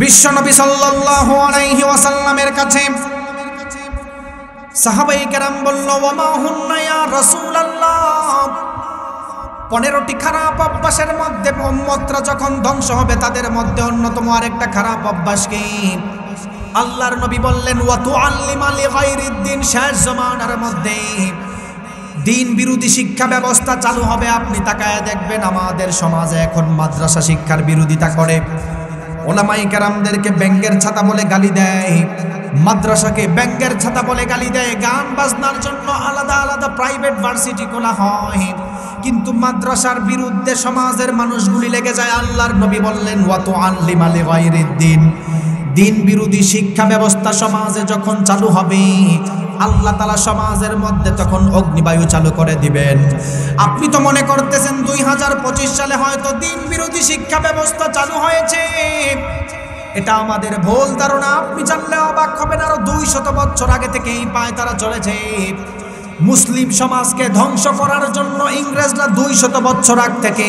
বিশ্বনবী সাল্লাল্লাহু আলাইহি ওয়াসাল্লামের কাছে সাহাবায়ে কেরাম বলল, ওয়া মা হুন্না ইয়া রাসূলুল্লাহ, 15টি খারাপ অভ্যাসের মধ্যে উম্মতরা যখন ধ্বংস হবে তাদের মধ্যে অন্যতম আরেকটা খারাপ অভ্যাস কি? আল্লাহর নবী বললেন, ওয়া তুআল্লিমা লিগাইরিদ্দিন, শেষ জামানার মধ্যে দিন বিরোধী শিক্ষা ব্যবস্থা চালু হবে। আপনি তাকায় দেখবেন আমাদের সমাজে এখন মাদ্রাসা শিক্ষার বিরোধিতা করে, ওলামায়ে কেরামদেরকে ব্যাঙের ছাতা বলে গালি দেয়, মাদ্রাসাকে ব্যাঙের ছাতা বলে গালি দেয়, গান বাজনার জন্য আলাদা আলাদা প্রাইভেট ভার্সিটি খোলা হয়, কিন্তু মাদ্রাসার বিরুদ্ধে সমাজের মানুষগুলি লেগে যায়। আল্লাহর নবী বললেন, ওয়া তুআল্লিমা লিগাইরিদ্দিন, দিন বিরোধী শিক্ষা ব্যবস্থা সমাজে যখন চালু হবে আল্লাহ তাআলা সমাজের মধ্যে তখন অগ্নিবায়ু চালু করে দিবেন। আপনি তো মনে করতেছেন 2025 সালে হয়তো দিন বিরোধী শিক্ষা ব্যবস্থা চালু হয়েছে, এটা আমাদের ভুল ধারণা। আপনি জানলে অবাক হবেন, আরো 200 বছর আগে থেকে এই পায়তারা চলেছে। মুসলিম সমাজকে ধ্বংস করার জন্য ইংরেজরা 200 বছর আগ থেকে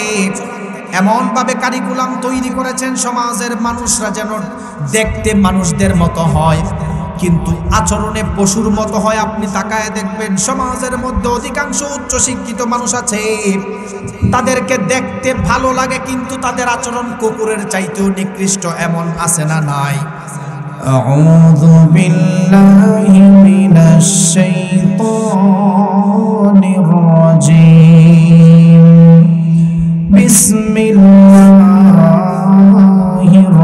এমনভাবে কারিকুলাম তৈরি করেছেন সমাজের মানুষরা যেন দেখতে মানুষদের মতো হয় কিন্তু আচরণে পশুর মতো হয়। আপনি তাকায় দেখবেন সমাজের মধ্যে অধিকাংশ উচ্চ শিক্ষিত মানুষ আছে, তাদেরকে দেখতে ভালো লাগে কিন্তু তাদের আচরণ কুকুরের চাইতেও নিকৃষ্ট, এমন আছে না নাই? আউযু বিল্লাহি মিনাশ শাইতানির রাজীম। বিসমিল্লাহির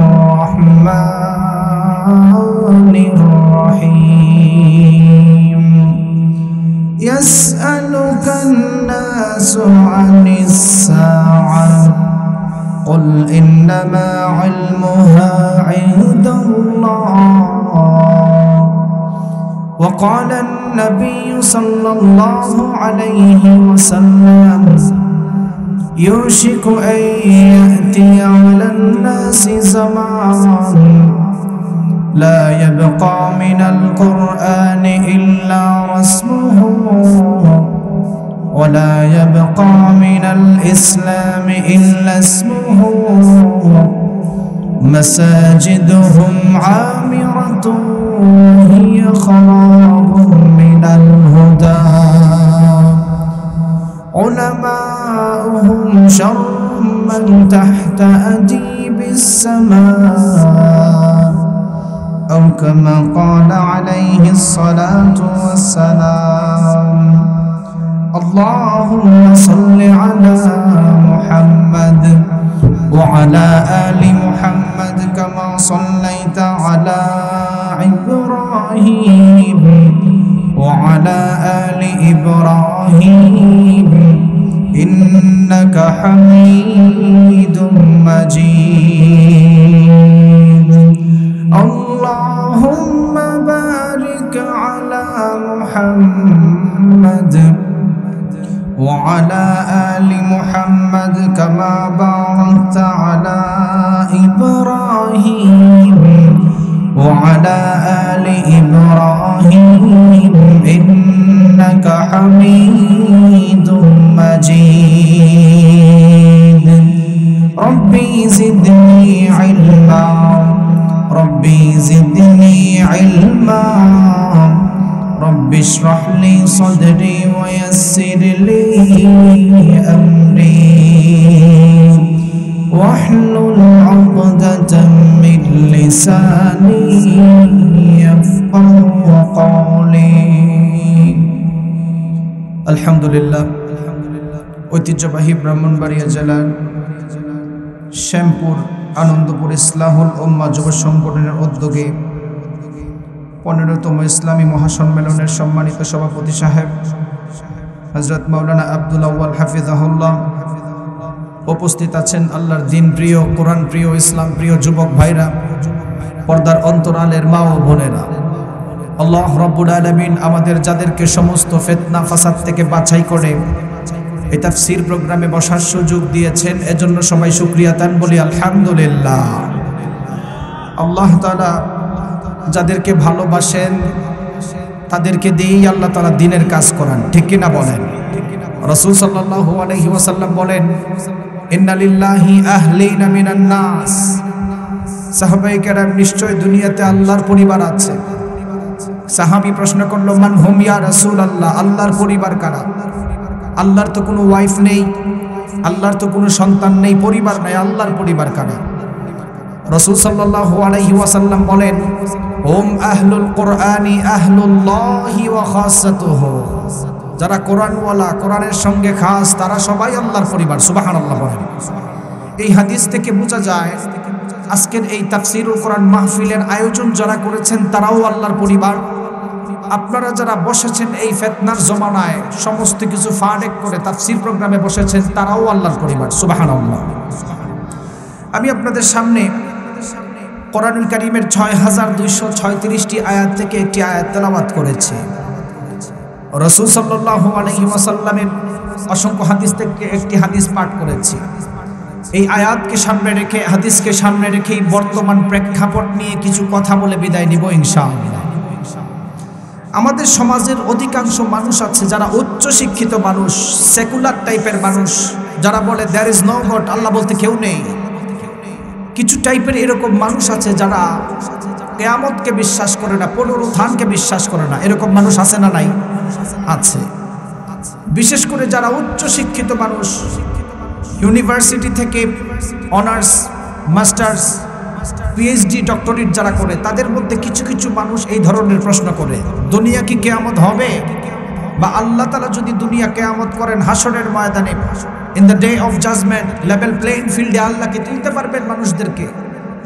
রাহমানির রাহিম। ইয়াসআলুকান নাসু আনিস সাআহ قل إنما علمها عند الله وقال النبي صلى الله عليه وسلم يوشك أن يأتي على الناس زمان لا يبقى من القرآن إلا رسمه ولا يبقى من الإسلام إلا اسمه مساجدهم عامرة وهي خراب من الهدى علماؤهم شر من تحت أديب السماء أو كما قال عليه الصلاة والسلام اللهم صل على محمد وعلى آل محمد كما صليت على إبراهيم وعلى آل إبراهيم إنك حميد مجيد اللهم بارك على محمد وعلى آل محمد كما باركت على إبراهيم وعلى آل إبراهيم إنك حميد مجيد ربي زدني علما ربي زدني علما رب اشرح لي صدري ويسر لي أمري واحلل عقدة من لساني يفقهوا قولي الحمد لله ঐতিহ্যবাহী ব্রাহ্মণবাড়িয়া জেলার শ্যামপুর আনন্দপুর ইসলাহুল উম্মাহ যুব সংগঠনের উদ্যোগে 15তম ইসলামী মহাসম্মেলনের সম্মানিত সভাপতি সাহেব হযরত মাওলানা আব্দুল আউয়াল হাফিজাহুল্লাহ, উপস্থিত আছেন আল্লাহর দিন প্রিয়, কোরআন প্রিয়, ইসলাম প্রিয় যুবক ভাইরা, পর্দার অন্তরালের মা ও বোনেরা। আল্লাহ রাব্বুল আলামিন আমাদের যাদেরকে সমস্ত ফিতনা ফাসাদ থেকে বাছাই করে এই তাফসীর প্রোগ্রামে বসার সুযোগ দিয়েছেন, এজন্য সবাই শুকরিয়া তান বলি আলহামদুলিল্লাহ। আল্লাহ তাআলা যাদেরকে ভালোবাসেন তাদেরকে দিয়েই আল্লাহ তাআলা দ্বীনের কাজ করান, ঠিক কি না বলেন? রাসূল সাল্লাল্লাহু আলাইহি ওয়াসাল্লাম বলেন, ইন্না লিল্লাহি আহলিনা মিনান নাস, সাহাবায়ে কেরাম নিশ্চয় দুনিয়াতে আল্লাহর পরিবার আছে। সাহাবী প্রশ্ন করল, মান হুম ইয়া রাসূলুল্লাহ, আল্লাহর পরিবার কারা? আল্লাহর তো কোনো ওয়াইফ নেই, আল্লাহর তো কোনো সন্তান নেই, পরিবার নাই, আল্লাহর পরিবার কারা? রাসূল সাল্লাল্লাহু আলাইহি ওয়াসাল্লাম বলেন, হুম আহলুল কুরআনি আহলুল্লাহি ওয়া খাসাতুহু, যারা কোরআনওয়ালা, কোরআনের সঙ্গে খাস, তারা সবাই আল্লাহর পরিবার। সুবহানাল্লাহ বলেন। এই হাদিস থেকে বোঝা যায় আজকের এই তাফসীরুল কোরআন মাহফিলের আয়োজন যারা করেছেন তারাও আল্লাহর পরিবার। আপনারা যারা বসেছেন এই ফিতনার জমানায় সমস্ত কিছু ফাড়েক করে তাফসীর প্রোগ্রামে বসেছেন, তারাও আল্লাহর পরিবার। সুবহানাল্লাহ। আমি আপনাদের সামনে কোরআনুল কারীমের ৬,২৩৬টি আয়াত থেকে একটি আয়াত তেলাওয়াত করেছি। রাসূল সাল্লাল্লাহু আলাইহি ওয়াসাল্লামের অসংখ্য হাদিস থেকে একটি হাদিস পাঠ করেছি। এই আয়াতকে সামনে রেখে, হাদিসকে সামনে রেখেই বর্তমান প্রেক্ষাপট নিয়ে কিছু কথা বলে বিদায় নিব ইনশাআল্লাহ। আমাদের সমাজের অধিকাংশ মানুষ আছে যারা উচ্চ শিক্ষিত মানুষ, সেকুলার টাইপের মানুষ, যারা বলে দেয়ার ইজ নো গড, আল্লাহ বলতে কেউ নেই। কিছু টাইপের এরকম মানুষ আছে যারা কিয়ামতকে বিশ্বাস করে না, পুনরুত্থানকে বিশ্বাস করে না। এরকম মানুষ আছে না নাই? আছে। বিশেষ করে যারা উচ্চ শিক্ষিত মানুষ, ইউনিভার্সিটি থেকে অনার্স, মাস্টার্স, পিএইচডি, ডক্টরেট যারা করে, তাদের মধ্যে কিছু কিছু মানুষ এই ধরনের প্রশ্ন করে, দুনিয়া কি কিয়ামত হবে? বা আল্লাহ তাআলা যদি দুনিয়া কিয়ামত করেন হাসরের ময়দানে, in the day of judgement, level playing ফিল্ডে আল্লাহ কি তুলতে পারবেন মানুষদেরকে?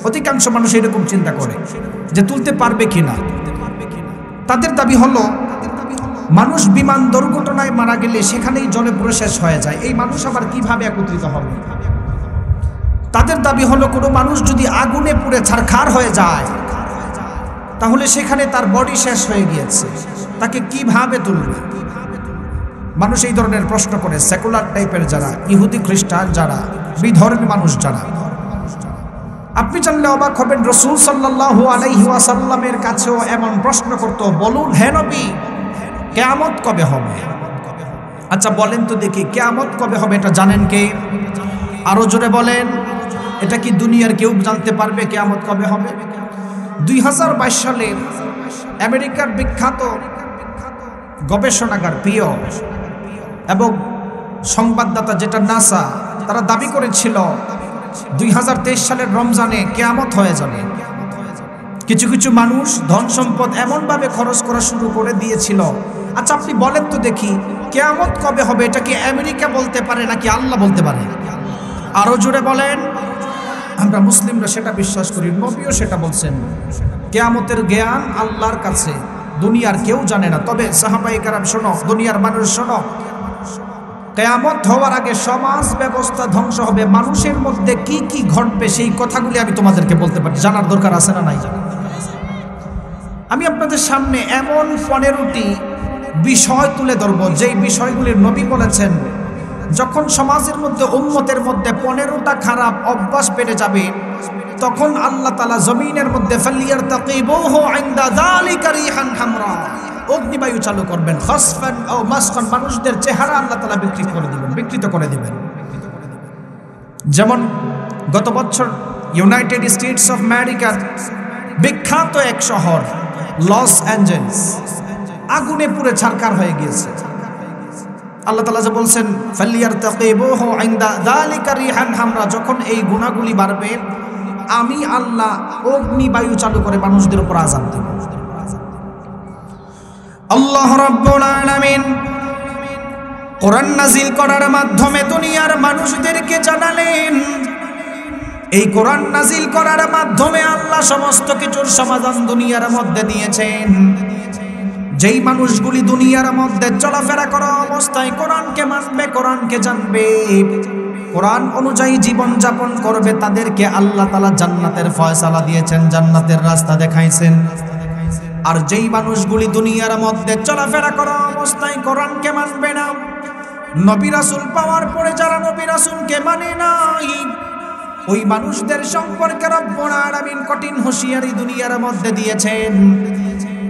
অধিকাংশ মানুষ এরকম চিন্তা করে যে তুলতে পারবে কিনা। তাদের দাবি হলো মানুষ বিমান দুর্ঘটনায় মারা গেলে সেখানেই জলে পুরো শেষ হয়ে যায়, এই মানুষ আবার কিভাবে একত্রিত হবে? তাদের দাবি হলো কোনো মানুষ যদি আগুনে পুড়ে ছারখার হয়ে যায় তাহলে সেখানে তার বডি শেষ হয়ে গিয়েছে, তাকে কিভাবে তুলবে? মানুষ এই ধরনের প্রশ্ন করে। সেকুলার টাইপের যারা, ইহুদি খ্রিস্টান যারা, বিধর্মী মানুষ যারা, আপনি জানলে অবাক হবেন, রাসূল সাল্লাল্লাহু আলাইহি ওয়াসাল্লামের কাছেও এমন প্রশ্ন করত, বলুন হে নবী, কিয়ামত কবে হবে? আচ্ছা বলেন তো দেখি, কিয়ামত কবে হবে এটা জানেন কে? আরো জোরে বলেন। এটা কি দুনিয়ার কেউ জানতে পারবে কিয়ামত কবে হবে? 2022 সালে আমেরিকার বিখ্যাত গবেষণাগার পিও এবং সংবাদদাতা যেটা নাসা, তারা দাবি করেছিল 2023 সালের রমজানে কিয়ামত হয়ে যাবে। কিছু কিছু মানুষ ধন সম্পদ এমনভাবে খরচ করা শুরু করে দিয়েছিল। আচ্ছা আপনি বলেন তো দেখি, কিয়ামত কবে হবে এটা কি আমেরিকা বলতে পারে নাকি আল্লাহ বলতে পারে? আরো জোরে বলেন। আমরা মুসলিমরা সেটা বিশ্বাস করি, নবীও সেটা বলছেন। কিয়ামতের জ্ঞান আল্লাহর কাছে, দুনিয়ার কেউ জানে না। তবে সাহাবায়ে কেরাম শোনো, দুনিয়ার মানুষ শোনো, কিয়ামত হওয়ার আগে সমাজ ব্যবস্থা ধ্বংস হবে, মানুষের মধ্যে কি কি ঘটবে সেই কথাগুলি আমি তোমাদেরকে বলতে পারি, জানার দরকার আছে না নাই? আমি আপনাদের সামনে এমন 15টি বিষয় তুলে ধরব যেই বিষয়গুলির নবী বলেছেন যখন সমাজের মধ্যে, উম্মতের মধ্যে 15টা খারাপ অভ্যাস বেড়ে যাবে, তখন আল্লাহ তাআলা জমিনের মধ্যে ফালিয়ারতাকিবুহু ইনদা যালিকা রিহান হামরা, অগ্নিবায়ু চালু করবেন, খাসফান ও মাসখান, মানুষদের চেহারা আল্লাহ তাআলা বিকৃত করে দিবেন। যেমন গত বছর ইউনাইটেড স্টেটস অফ আমেরিকার বিখ্যাত এক শহর লস অ্যাঞ্জেলস আগুনে পুড়ে ছারখার হয়ে গিয়েছে। আল্লাহ তাআলা যে বলছেন ফালিয়ারতাকিবুহু ইনদা যালিকা রিহান হামরা, যখন এই গুনাহগুলি বাড়বে আমি আল্লাহ অগ্নিবায়ু চালু করে মানুষদের উপর আযাব দেব। আল্লাহ রাব্বুল আলামিন কোরআন নাযিল করার মাধ্যমে দুনিয়ার মানুষদেরকে জানালেন, এই কোরআন নাযিল করার মাধ্যমে আল্লাহ সমস্ত কিছুর সমাধান দুনিয়ার মধ্যে দিয়েছেন। যেই মানুষগুলি দুনিয়ার মধ্যে চলাফেরা করা অবস্থায় কোরআনকে মানবে, কোরআনকে জানবে, কোরআন অনুযায়ী জীবন যাপন করবে, তাদেরকে আল্লাহ তাআলা জান্নাতের ফয়সালা দিয়েছেন, জান্নাতের রাস্তা দেখাইছেন। আর যেই মানুষগুলি দুনিয়ার মধ্যে চলাফেরা করা অবস্থায় কোরআনকে মানবে না, নবী রাসূল পাওয়ার পরে যারা নবী রাসূলকে মানে নাই, ওই মানুষদের সম্পর্কে রব্বুল আলামিন কঠিন হুঁশিয়ারি দুনিয়ার মধ্যে দিয়েছেন।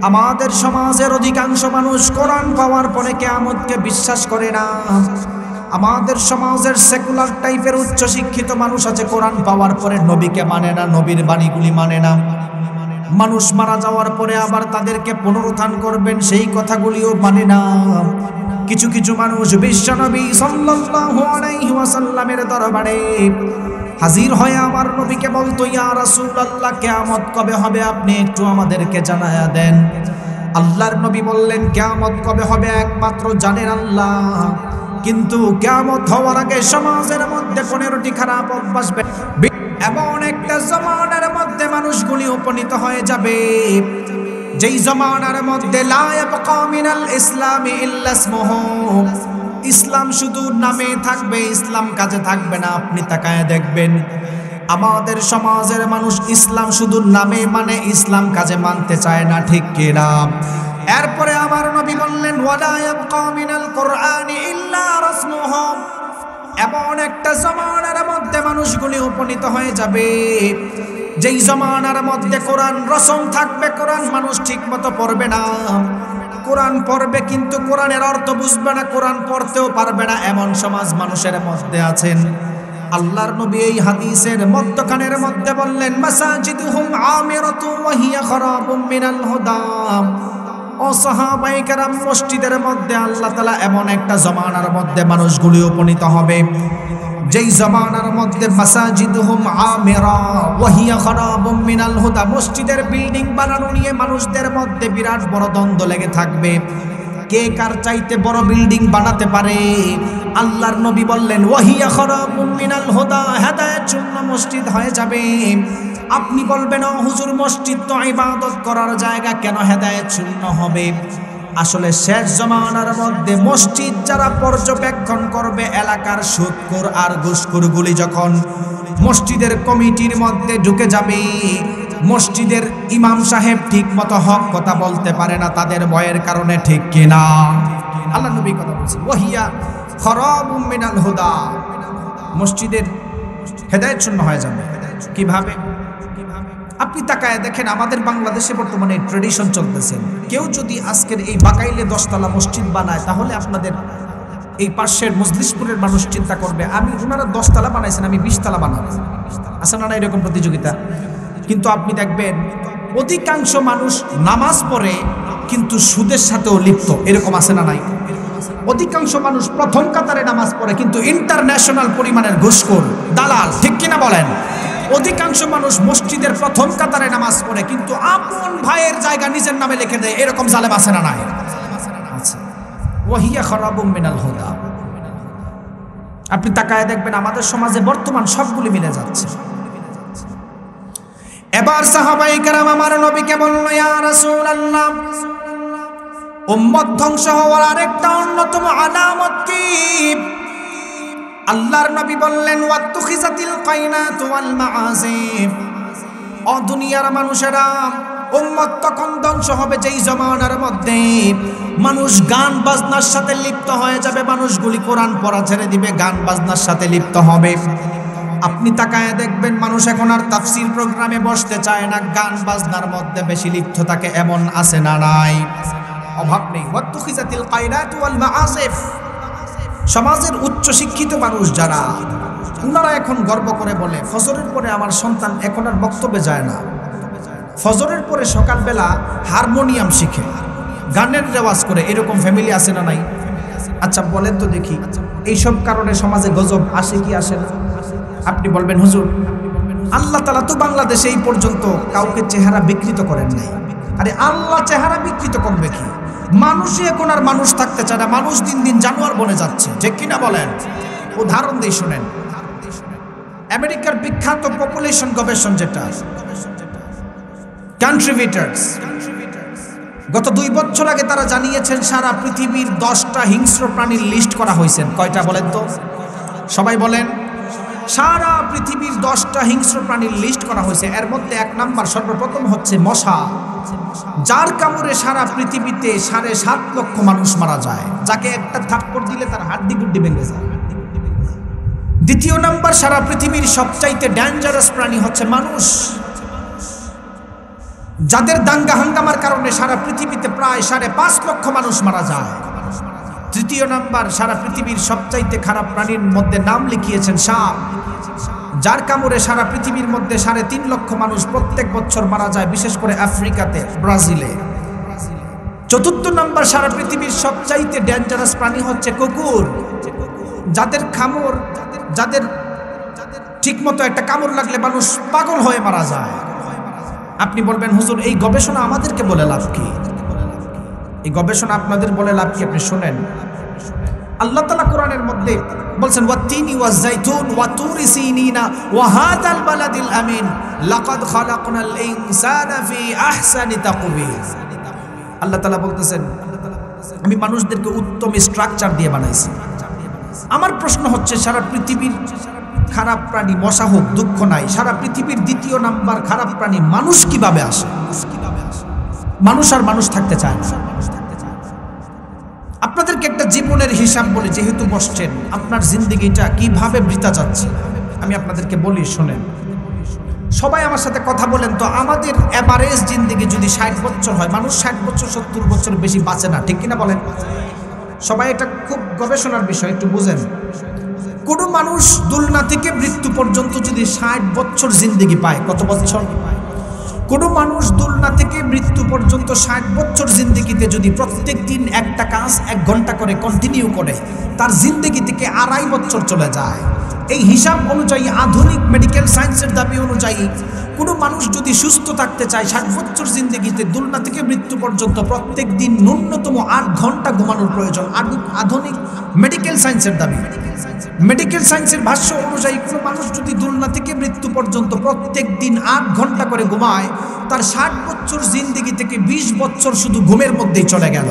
আমাদের সমাজের অধিকাংশ মানুষ কোরআন পাওয়ার পরে কিয়ামতকে বিশ্বাস করে না। আমাদের সমাজের সেকুলার টাইপের উচ্চ শিক্ষিত মানুষ আছে, কোরআন পাওয়ার পরে নবীকে মানে না, নবীর বাণীগুলি মানে না। মানুষ মারা যাওয়ার পরে আবার তাদেরকে পুনরুত্থান করবেন সেই কথাগুলিও মানে না। কিছু কিছু মানুষ বিশ্বনবী সাল্লাল্লাহু আলাইহি ওয়াসাল্লামের দরবারে হাজির হয়ে আমার নবীকে বলতো, ইয়া রাসূলুল্লাহ, কিয়ামত কবে হবে আপনি একটু আমাদেরকে জানায়া দেন। আল্লাহর নবী বললেন, কিয়ামত কবে হবে একমাত্র জানেন আল্লাহ, কিন্তু কিয়ামত হওয়ার আগে সমাজের মধ্যে 15টি খারাপ অভ্যাস, এমন একটা জমানার মধ্যে মানুষগুলি উপনীত হয়ে যাবে যেই জমানার মধ্যে লা ইয়াবকা মিনাল ইসলামি ইল্লা ইসমুহু, ইসলাম শুধু নামে থাকবে, ইসলাম কাজে থাকবে না। আপনি তাকায় দেখবেন আমাদের সমাজের মানুষ ইসলাম শুধু নামে মানে, ইসলাম কাজে মানতে চায় না, ঠিক কিনা? এরপরে আমার নবী বললেন, ওয়ালা ইয়াবকা মিনাল কুরআনি ইল্লা রাসমুহু, এমন একটা জমানার মধ্যে মানুষগুলি উপনীত হয়ে যাবে যেই জমানার মধ্যে কোরআন রসম থাকবে, কোরআন মানুষ ঠিক মতো পড়বে না। কোরআন পড়বে কিন্তু কোরআনের অর্থ বুঝবে না, কোরআন পড়তেও পারবে না, এমন সমাজ মানুষের মধ্যে আছেন। আল্লাহর নবী এই হাদিসের মধ্যখানের মধ্যে বললেন, মাসাজিদুহুম আমিরাতু ওয়া হিয়া খারাবুম মিনাল হুদা। ও সাহাবায়ে কেরাম, মসজিদের মধ্যে আল্লাহ তাআলা এমন একটা জমানার মধ্যে মানুষগুলি উপনীত হবে যেই জমানার মধ্যে মাসাজিদুহুম আমিরা ওয়া হিয়া খারাবুম মিনাল হুদা, মসজিদের বিল্ডিং বানানো নিয়ে মানুষদের মধ্যে বিরাট বড় দ্বন্দ্ব লেগে থাকবে, কে কার চাইতে বড় বিল্ডিং বানাতে পারে। আল্লাহর নবী বললেন, ওয়া হিয়া খারাবুম মিনাল হুদা, হেদায়েত শূন্য মসজিদ হয়ে যাবে। আপনি বলবেন, ও হুজুর, মসজিদ তো ইবাদত করার জায়গা, কেন হেদায়েত শূন্য হবে? আসলে শেষ জমানার মধ্যে মসজিদ যারা পর্যবেক্ষণ করবে, এলাকার সুদখোর আর ঘুষখোরগুলি যখন মসজিদের কমিটির মধ্যে ঢুকে যাবে, মসজিদের ইমাম সাহেব ঠিক মতো হক কথা বলতে পারে না তাদের ভয়ের কারণে, ঠিক কিনা? আল্লাহ নবী কথা বলছেন, ওয়া হিয়া খারাবুম মিনাল হুদা, মসজিদের হেদায়েত শূন্য হয়ে যাবে। কিভাবে? আপনি তাকায় দেখেন আমাদের বাংলাদেশে বর্তমানে ট্রেডিশন চলতেছে, কেউ যদি আজকের এই বাকাইলে 10তলা মসজিদ বানায়, তাহলে আপনাদের এই পাশের মজলিশপুরের মানুষ চিন্তা করবে, আমি ওনারা 10তলা বানাইছেন, আমি 20তলা বানাবো। আছে না এরকম প্রতিযোগিতা? কিন্তু আপনি দেখবেন অধিকাংশ মানুষ নামাজ পড়ে কিন্তু সুদের সাথেও লিপ্ত, এরকম আছে না নাই? অধিকাংশ মানুষ প্রথম কাতারে নামাজ পড়ে কিন্তু ইন্টারন্যাশনাল পরিমাণের ঘুষখোর, দালাল, ঠিক কিনা বলেন? অধিকাংশ মানুষ মসজিদের প্রথম কাতারে নামাজ পড়ে কিন্তু আপন ভাইয়ের জায়গা নিজের নামে লিখে দেয়, এরকম জালেম আছে না নাই? আছে। ওয়া হিয়া খারাবুম মিনাল হুদা। আপনি তাকায় দেখবেন আমাদের সমাজে বর্তমান সবগুলি মিলে যাচ্ছে। এবার সাহাবায়ে কেরাম আমার নবীকে বলল, ইয়া রাসূলুল্লাহ, উম্মত ধ্বংস হওয়ার আরেকটা অন্যতম আলামত কি? আল্লাহর নবী বললেন, ওয়াত্তুখিজাতিল কায়নাতু ওয়াল মাআজিফ, ও দুনিয়ার মানুষেরা, উম্মত তখন ধ্বংস হবে যেই জমানার মধ্যে মানুষ গান বাজনার সাথে লিপ্ত হয়ে যাবে, মানুষগুলি কোরআন পড়া ছেড়ে দিবে, গান বাজনার সাথে লিপ্ত হবে। আপনি তাকায় দেখবেন মানুষ এখন আর তাফসীর প্রোগ্রামে বসতে চায় না, গান বাজনার মধ্যে বেশি লিপ্ত থাকে, এমন আছে না নাই? অভাব নেই। ওয়াত্তুখিজাতিল কায়নাতু ওয়াল মাআজিফ, সমাজের উচ্চ শিক্ষিত মানুষ যারা, ওনারা এখন গর্ব করে বলে, ফজরের পরে আমার সন্তান এখন আর বক্তব্যে যায় না, ফজরের পরে সকালবেলা হারমোনিয়াম শিখে, গানের রেওয়াজ করে, এরকম ফ্যামিলি আছে না নাই? আচ্ছা বলেন তো দেখি, এইসব কারণে সমাজে গজব আসে কি আসে না? আপনি বলবেন, হুজুর, আল্লাহ তাআলা তো বাংলাদেশে এই পর্যন্ত কাউকে চেহারা বিকৃত করেন নাই। আরে আল্লাহ চেহারা বিকৃত করবে কি? মানুষই এখন আর মানুষ থাকতে চায় না, মানুষ দিন দিন জানোয়ার বনে যাচ্ছে, ঠিক কিনা বলেন? উদাহরণ দিয়ে শোনেন, আমেরিকার বিখ্যাত পপুলেশন গবেষণ যেটা কন্ট্রিবিউটার্স, গত 2 বছর আগে তারা জানিয়েছেন সারা পৃথিবীর 10টা হিংস্র প্রাণীর লিস্ট করা হয়েছে। কয়টা বলেন তো? সবাই বলেন। সারা পৃথিবীর 10টা হিংস্র প্রাণীর লিস্ট করা হয়েছে। এর মধ্যে 1 নাম্বার সর্বপ্রথম হচ্ছে মশা, যার কামড়ে সারা পৃথিবীতে 7.5 লক্ষ মানুষ মারা যায়, যাকে একটা থাপ্পড় দিলে তার হাড্ডি গুড্ডি ভেঙে যায়। দ্বিতীয় নাম্বার, সারা পৃথিবীর সবচাইতে ডেঞ্জারাস প্রাণী হচ্ছে মানুষ, যাদের দাঙ্গা হাঙ্গামার কারণে সারা পৃথিবীতে প্রায় 5.5 লক্ষ মানুষ মারা যায়। দ্বিতীয় নাম্বার, সারা পৃথিবীর সবচাইতে খারাপ প্রাণীর মধ্যে নাম লিখিয়েছেন সাপ, যার কামড়ে সারা পৃথিবীর মধ্যে 3.5 লক্ষ মানুষ প্রত্যেক বছর মারা যায়, বিশেষ করে আফ্রিকাতে, ব্রাজিলে। চতুর্থ নাম্বার, সারা পৃথিবীর সবচাইতে ডেঞ্জারাস প্রাণী হচ্ছে কুকুর, যাদের ঠিকমতো একটা কামড় লাগলে মানুষ পাগল হয়ে মারা যায়। আপনি বলবেন হুজুর এই গবেষণা আমাদেরকে বলে লাভ কি? এই গবেষণা আপনাদের বলে লাভ কি? আপনি শুনেন, আল্লাহ তাআলা কোরআনের মধ্যে বলছেন ওয়াত্তিনি ওয়াজ-যাইতুন ওয়া তুরি সিনিনা ওয়া হাযাল বালাদিল আমিন লাকাদ খালাকনাল ইনসানা ফি আহসানি তাকওয়িম। আল্লাহ তাআলা বলতেছেন আমি মানুষদেরকে উত্তম স্ট্রাকচার দিয়ে বানাইছি। আমার প্রশ্ন হচ্ছে, সারা পৃথিবীর খারাপ প্রাণী মশা হোক, দুঃখ নাই, সারা পৃথিবীর দ্বিতীয় নাম্বার খারাপ প্রাণী মানুষ কিভাবে আসে? মানুষ আর মানুষ থাকতে চায় না। আপনাদেরকে একটা জীবনের হিসাব বলি, যেহেতু বসছেন, আপনার জিন্দেগিটা কিভাবে বৃথা যাচ্ছে আমি আপনাদেরকে বলি, শোনেন। সবাই আমার সাথে কথা বলেন তো, আমাদের এভারেজ জিন্দেগি যদি 60 বছর হয়, মানুষ 60 বছর 70 বছর বেশি বাঁচে না, ঠিক কিনা বলেন? সবাই, এটা খুব গবেষণার বিষয়, একটু বুঝেন। কোনো মানুষ দুলনা থেকে মৃত্যু পর্যন্ত যদি 60 বছর জিন্দেগি পায়, কত বছর? কোনো মানুষ দুলনা থেকে মৃত্যু পর্যন্ত 60 বছর জিন্দেগিতে যদি প্রত্যেক দিন একটা কাজ 1 ঘন্টা করে কন্টিনিউ করে, তার জিন্দেগি থেকে 2.5 বছর চলে যায়। এই হিসাব অনুযায়ী, আধুনিক মেডিকেল সায়েন্সের দাবি অনুযায়ী, কোনো মানুষ যদি সুস্থ থাকতে চায় 60 বছর জিন্দেগিতে দুলনা থেকে মৃত্যু পর্যন্ত প্রত্যেক দিন ন্যূনতম 8 ঘন্টা ঘুমানোর প্রয়োজন। আধুনিক মেডিকেল সায়েন্সের দাবি। মেডিকেল সায়েন্সের ভাষ্য অনুযায়ী কোনো মানুষ যদি দুলনা থেকে মৃত্যু পর্যন্ত প্রত্যেক দিন 8 ঘন্টা করে ঘুমায়, তার 60 বছর জিন্দেগি থেকে 20 বছর শুধু ঘুমের মধ্যেই চলে গেল।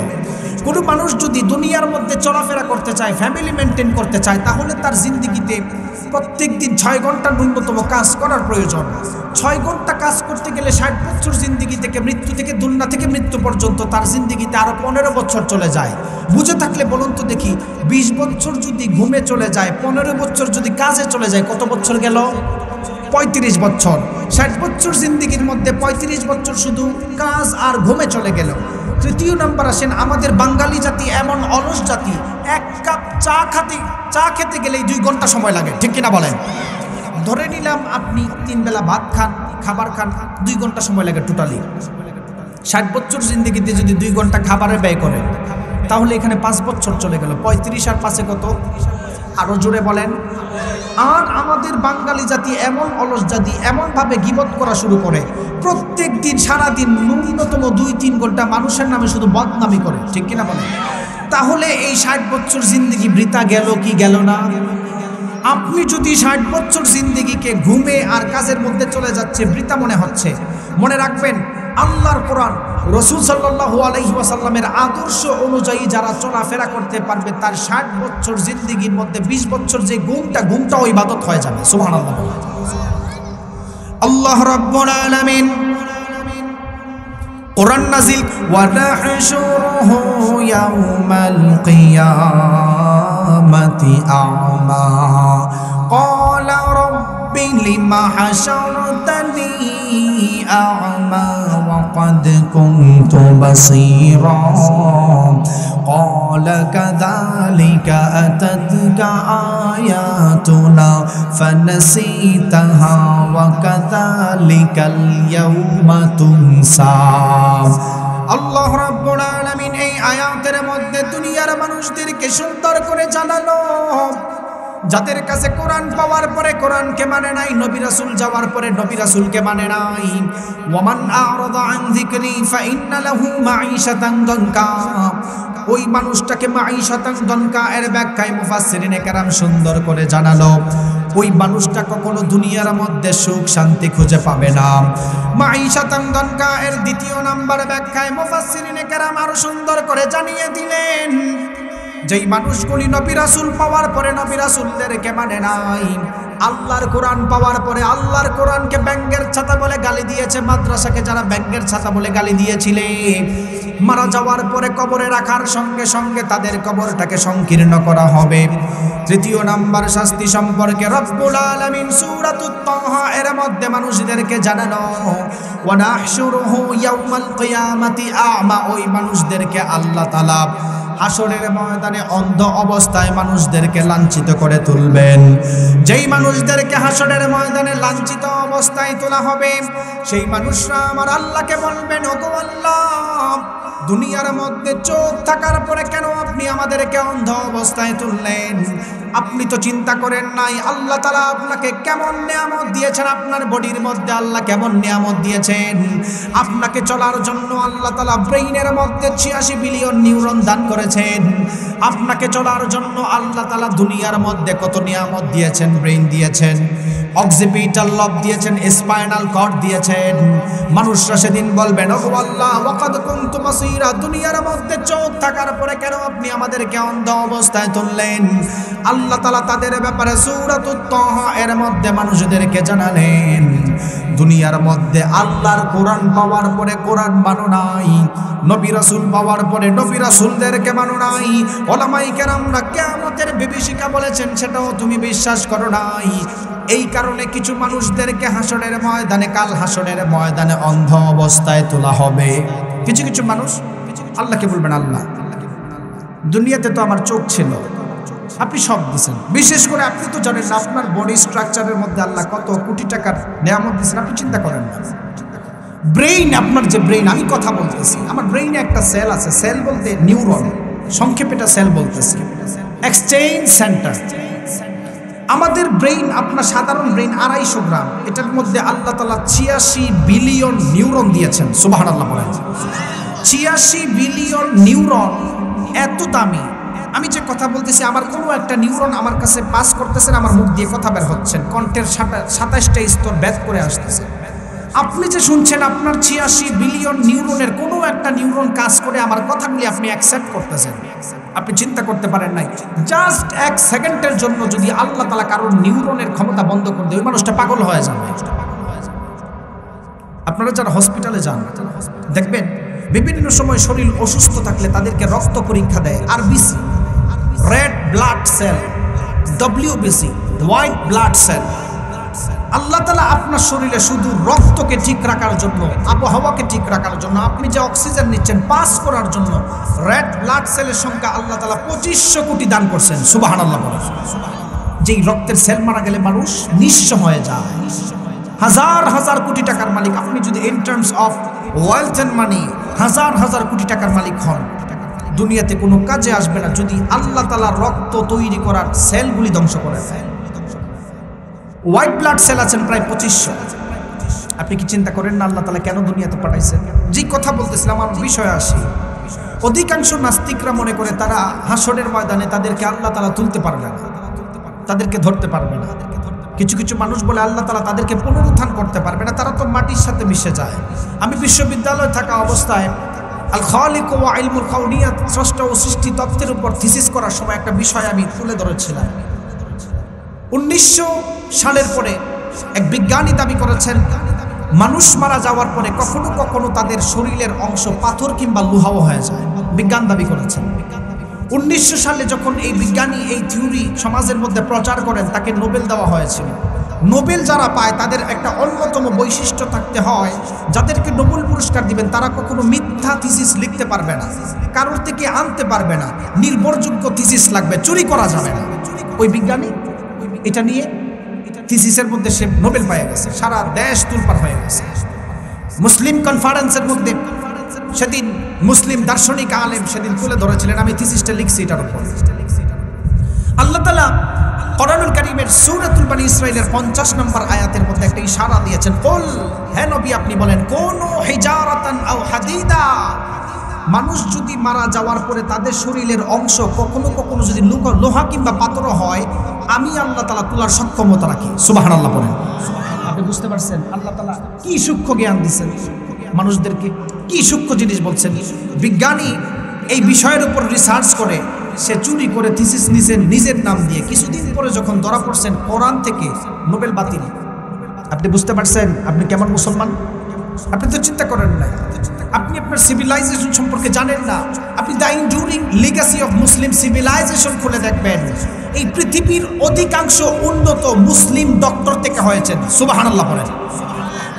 কোনো মানুষ যদি দুনিয়ার মধ্যে চলাফেরা করতে চায়, ফ্যামিলি মেনটেন করতে চায়, তাহলে তার জিন্দেগিতে প্রত্যেক দিন 6 ঘন্টা ন্যূনতম কাজ করার প্রয়োজন। 6 ঘন্টা কাজ করতে গেলে 60 বছর জিন্দেগি থেকে মৃত্যু থেকে দুলনা থেকে মৃত্যু পর্যন্ত তার জিন্দেগিতে আরো 15 বছর চলে যায়। বুঝে থাকলে বলুন তো দেখি, 20 বছর যদি ঘুমে চলে যায়, 15 বছর যদি কাজে চলে যায়, কত বছর গেল? 35 বছর। 60 বছর জিন্দেগির মধ্যে 35 বছর শুধু কাজ আর ঘুমে চলে গেল। তৃতীয় নাম্বার আসেন, আমাদের বাঙালি জাতি এমন অলস জাতি, 1 কাপ চা খেতে গেলেই 2 ঘন্টা সময় লাগে, ঠিক কিনা বলেন? ধরে নিলাম আপনি 3 বেলা ভাত খান, খাবার খান, 2 ঘন্টা সময় লাগে টোটালি। 60 বছর জিন্দেগিতে যদি 2 ঘন্টা খাবারে ব্যয় করেন, তাহলে এখানে 5 বছর চলে গেল। 35 আর 5 কত? আরো জোরে বলেন। আর আমাদের বাঙালি জাতি এমন অলস জাতি, এমনভাবে গীবত করা শুরু করে, প্রত্যেক দিন সারাদিন ন্যূনতম 2-3 ঘন্টা মানুষের নামে শুধু বদনামি করে, ঠিক কিনা বলেন? তাহলে এই 60 বছর জিন্দেগি বৃথা গেল কি গেল না? আপনি যদি 60 বছর জিন্দেগিকে ঘুমে আর কাজের মধ্যে চলে যাচ্ছে বৃথা মনে হচ্ছে, মনে রাখবেন আল্লাহর কোরআন, রাসূল সাল্লাল্লাহু আলাইহি ওয়াসাল্লামের আদর্শ অনুযায়ী যারা চলাফেরা করতে পারবে, তার 60 বছর জিন্দেগির মধ্যে 20 বছর যে ঘুমটাও ইবাদত হয়ে যাবে। সুবহানাল্লাহ। আল্লাহ রাব্বুল আলামিন কোরআন নাজিল, ওয়া নাহশুরুহু ইয়াউমাল কিয়ামাতি আ'মা ক্বালা রাব্বি লিমা হাশারতানি আ'মা ওয়া ক্বাদ কুনতু বাসীরা ক্বালা কাযালিকা আতাতকা আয়াতুনা ফানাসিতাহা ওয়া কাযালিকাল ইয়াউমা তুনসা। আল্লাহ রাব্বুল আলামিন এই আয়াতের মধ্যে দুনিয়ার মানুষদেরকে সুন্দর করে জানালো, যাদের কাছে কোরআন পাওয়ার পরে কোরআনকে মানে নাই, নবী রাসূল যাওয়ার পরে নবী রাসূলকে মানে নাই। ওয়ামান আ'রাদা আন যিকরি ফাইন্না লাহু মাঈশাতান দানকা, ওই মানুষটাকে মাঈশাতান দানকা এর ব্যাখ্যায় মুফাসসিরিনে কেরাম সুন্দর করে জানালো, ওই মানুষটা কখনো দুনিয়ার মধ্যে সুখ শান্তি খুঁজে পাবে না। মাঈশাতান দানকা এর দ্বিতীয় নাম্বার ব্যাখ্যায় মুফাসসিরিনে কেরাম আরো সুন্দর করে জানিয়ে দিলেন, যেই মানুষগুলি নবী রাসূল পাওয়ার পরে নবী রাসূলদেরকে মানে নাই, আল্লাহর কোরআন পাওয়ার পরে আল্লাহর কোরআনকে ব্যাঙের ছাতা বলে গালি দিয়েছে, মাদ্রাসাকে যারা ব্যাঙের ছাতা বলে গালি দিয়েছিলেন, মারা যাওয়ার পরে কবরে রাখার সঙ্গে সঙ্গে তাদের কবরটাকে সংকীর্ণ করা হবে। তৃতীয় নাম্বার শাস্তি সম্পর্কে রব্বুল আলামিন সূরাতুত তাহা এর মধ্যে মানুষদেরকে জানানো, ওয়া নাহশুরুহু ইয়াউমাল কিয়ামাতি আ'মা, ওই মানুষদেরকে আল্লাহ তাআলা হাসরের ময়দানে অন্ধ অবস্থায় মানুষদেরকে লাঞ্ছিত করে তুলবেন। যেই মানুষদেরকে হাসরের ময়দানে লাঞ্ছিত অবস্থায় তোলা হবে, সেই মানুষরা আমার আল্লাহকে বলবেন, ওগো আল্লাহ, দুনিয়ার মধ্যে চোখ থাকার পরে কেন আপনি আমাদেরকে অন্ধ অবস্থায় তুললেন? আপনি তো চিন্তা করেন নাই আল্লাহ তাআলা আপনাকে কেমন নিয়ামত দিয়েছেন, আপনার বডির মধ্যে আল্লাহ কেমন নিয়ামত দিয়েছেন। আপনাকে চলার জন্য আল্লাহ তাআলা ব্রেইনের মধ্যে 86 বিলিয়ন নিউরন দান করেছেন। আপনাকে চলার জন্য আল্লাহ তাআলা দুনিয়ার মধ্যে কত নিয়ামত দিয়েছেন, ব্রেইন দিয়েছেন, অক্সিপিটাল লব দিয়েছেন, স্পাইনাল কর্ড দিয়েছেন। মানুষরা সেদিন বলবেন, ওগো আল্লাহ, ওয়াকাদ কুনতু বাসীরা, দুনিয়ার মধ্যে চোখ থাকার পরে কেন আপনি আমাদেরকে অন্ধ অবস্থায় তুললেন? আল্লাহ তাআলা তাদের ব্যাপারে সূরাতুত তাহা এর মধ্যে মানুষদেরকে জানালেন, দুনিয়ার মধ্যে আল্লাহর কোরআন পাওয়ার পরে কোরআন মানো নাই, নবী রাসূল পাওয়ার পরে নবী রাসূলদেরকে মানো নাই, উলামায়ে কেরামরা কিয়ামতের বিভীষিকা বলেছেন সেটাও তুমি বিশ্বাস করো নাই। এই কারণে কিছু মানুষদেরকে হাসরের ময়দানে, কাল হাসরের ময়দানে অন্ধ অবস্থায় তোলা হবে। কিছু কিছু মানুষ আল্লাহকে বলবেন, আল্লাহ, দুনিয়াতে তো আমার চোখ ছিল, আপনি সব দিয়েছেন, বিশেষ করে আপনি তো জানেন না আপনার বডি স্ট্রাকচারের মধ্যে আল্লাহ কত কোটি টাকার নিয়ামত দিয়েছেন, আপনি চিন্তা করেন না। ব্রেইন, আপনার যে ব্রেইন, আমি কথা বলতেছি, আমার ব্রেইনে একটা সেল আছে, সেল বলতে নিউরন, সংক্ষেপে এটা সেল বলতেছি, এক্সচেঞ্জ সেন্টার। আমাদের ব্রেইন, আপনার সাধারণ ব্রেইন 250 গ্রাম, এটার মধ্যে আল্লাহ তাআলা 86 বিলিয়ন নিউরন দিয়েছেন। সুবহানাল্লাহ বলেন। 86 বিলিয়ন নিউরন এত দামি। আমি যে কথা বলতেছি, আমার কোনো একটা নিউরন আমার কাছে পাস করতেছেন, আমার মুখ দিয়ে কথা বের হচ্ছেন, কণ্ঠের 27টা স্তর ভেদ করে আসতেছে। আপনি যে শুনছেন, আপনার 86 বিলিয়ন নিউরনের কোনো একটা নিউরন কাজ করে আমার কথাগুলি আপনি অ্যাকসেপ্ট করতেছেন। আপনি চিন্তা করতে পারেন নাই, জাস্ট 1 সেকেন্ডের জন্য যদি আল্লাহ তাআলা কারোর নিউরনের ক্ষমতা বন্ধ করে দেয়, ওই মানুষটা পাগল হয়ে যাবে। আপনারা যারা হসপিটালে যান দেখবেন, বিভিন্ন সময় শরীর অসুস্থ থাকলে তাদেরকে রক্ত পরীক্ষা দেয়, RBC, red blood cell, WBC, white blood cell. আল্লাহ তাআলা আপনার শরীরে শুধু রক্তকে ঠিক রাখার জন্য, আবহাওয়াকে ঠিক রাখার জন্য, আপনি যে অক্সিজেন নিচ্ছেন পাস করার জন্য রেড ব্লাড সেলের সংখ্যা আল্লাহ তাআলা 2500 কোটি দান করছেন। সুবহানাল্লাহ বলেন। যেই রক্তের সেল মারা গেলে মানুষ নিঃস্ব হয়ে যায়। হাজার হাজার কোটি টাকার মালিক আপনি যদি in terms of wealth and money হাজার হাজার কোটি টাকার মালিক হন, দুনিয়াতে কোনো কাজে আসবে না যদি আল্লাহ তাআলা রক্ত তৈরি করার সেলগুলি ধ্বংস করে দেয়। হোয়াইট ব্লাড সেল আছেন প্রায় 2500। আপনি কি চিন্তা করেন না আল্লাহ তাআলা কেন দুনিয়াতে পাঠাইছেন? যে কথা বলতেছিলাম, আমার বিষয় আসি। অধিকাংশ নাস্তিকরা মনে করে তারা হাসরের ময়দানে তাদেরকে আল্লাহ তাআলা তুলতে পারবে না, তাদেরকে ধরতে পারবে না। কিছু কিছু মানুষ বলে আল্লাহ তাআলা তাদেরকে পুনরুত্থান করতে পারবে না, তারা তো মাটির সাথে মিশে যায়। আমি বিশ্ববিদ্যালয়ে থাকা অবস্থায় আল খালিক ওয়া ইলমুল কাউনিয়াত, স্রষ্টা ও সৃষ্টি তত্ত্বের উপর থিসিস করার সময় একটা বিষয় আমি তুলে ধরেছিলাম। 1900 সালের পরে এক বিজ্ঞানী দাবি করেছেন, মানুষ মারা যাওয়ার পরে কখনো কখনো তাদের শরীরের অংশ পাথর কিংবা লোহাও হয়ে যায়। বিজ্ঞান দাবি করেছেন। 1900 সালে যখন এই বিজ্ঞানী এই থিওরি সমাজের মধ্যে প্রচার করেন, তাকে নোবেল দেওয়া হয়েছিল। নোবেল যারা পায় তাদের একটা অন্যতম বৈশিষ্ট্য থাকতে হয়, যাদেরকে নোবেল পুরস্কার দিবেন তারা কখনো মিথ্যা থিসিস লিখতে পারবে না, কারোর থেকে আনতে পারবে না, নির্ভরযোগ্য থিসিস লাগবে, চুরি করা যাবে না। ওই বিজ্ঞানী এটা নিয়ে থিসিসের মধ্যে সে নোবেল পেয়ে গেছে, সারা দেশ তোলপাড় হয়ে গেছে। মুসলিম কনফারেন্সের মধ্যে সেদিন মুসলিম দার্শনিক আলেম সেদিন তুলে ধরেছিলেন, আমি থিসিসটা লিখছি এটার উপর। আল্লাহ তাআলা কোরআনুল কারীমের সূরাতুল বনী ইসরাঈলের 50 নম্বর আয়াতের মধ্যে একটা ইশারা দিয়েছেন, কুল, হে নবী আপনি বলেন, কুনু হিজারাতান আও হাদিদা, মানুষ যদি মারা যাওয়ার পরে তাদের শরীরের অংশ কখনো কখনো যদি লোহা কিংবা পাথর হয়, আমি আল্লাহ তাআলা তোলার সক্ষমতা রাখি। সুবহানাল্লাহ বলেন। আপনি বুঝতে পারছেন আল্লাহ তাআলা কি সূক্ষ্ম জ্ঞান দিয়েছেন মানুষদেরকে, কি সূক্ষ্ম জিনিস বলছেন। বিজ্ঞানী এই বিষয়ের উপর রিসার্চ করে সে চুরি করে থিসিস নিছেন নিজের নাম দিয়ে। কিছুদিন পরে যখন ধরা পড়ছেন, কোরআন থেকে নোবেল বাতিল। আপনি বুঝতে পারছেন আপনি কেমন মুসলমান? আপনি তো চিন্তা করেন না, আপনি আপনার সিভিলাইজেশন সম্পর্কে জানেন না। আপনি the enduring legacy of Muslim civilisation খুলে দেখবেন, এই পৃথিবীর অধিকাংশ উন্নত মুসলিম ডক্টর থেকে হয়েছেন। সুবহানাল্লাহ বলেন।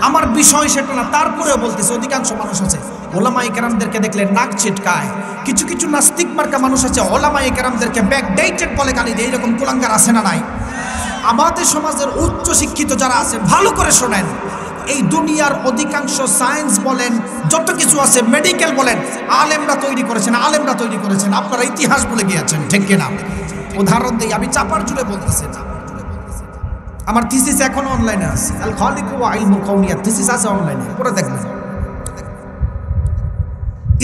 আমার বিষয় সেটা না, তারপরেও বলতেছে অধিকাংশ মানুষ আছে ওলামায়ে কেরামদেরকে দেখলে নাক ছিটকায়, কিছু কিছু নাস্তিক মার্কা মানুষ আছে ওলামায়ে কেরামদেরকে ব্যাকডেটেড বলে গালি দেয়। এরকম কুলাঙ্গার আছে না নাই? আমাদের সমাজের উচ্চ শিক্ষিত যারা আছেন ভালো করে শোনেন, এই দুনিয়ার অধিকাংশ সায়েন্স বলেন, যত কিছু আছে, মেডিকেল বলেন, আলেমরা তৈরি করেছেন, আলেমরা তৈরি করেছেন। আপনারা ইতিহাস বলে গিয়েছেন, ঠিক কিনা? উদাহরণ দিই, আমি চাপার জুড়ে বলতেছি না, আমার থিসিস এখনো অনলাইনে আছে, আল খালিকু ওয়া ইলমুল কাউনিয়াত থিসিস আছে অনলাইনে, পড়ে দেখবেন।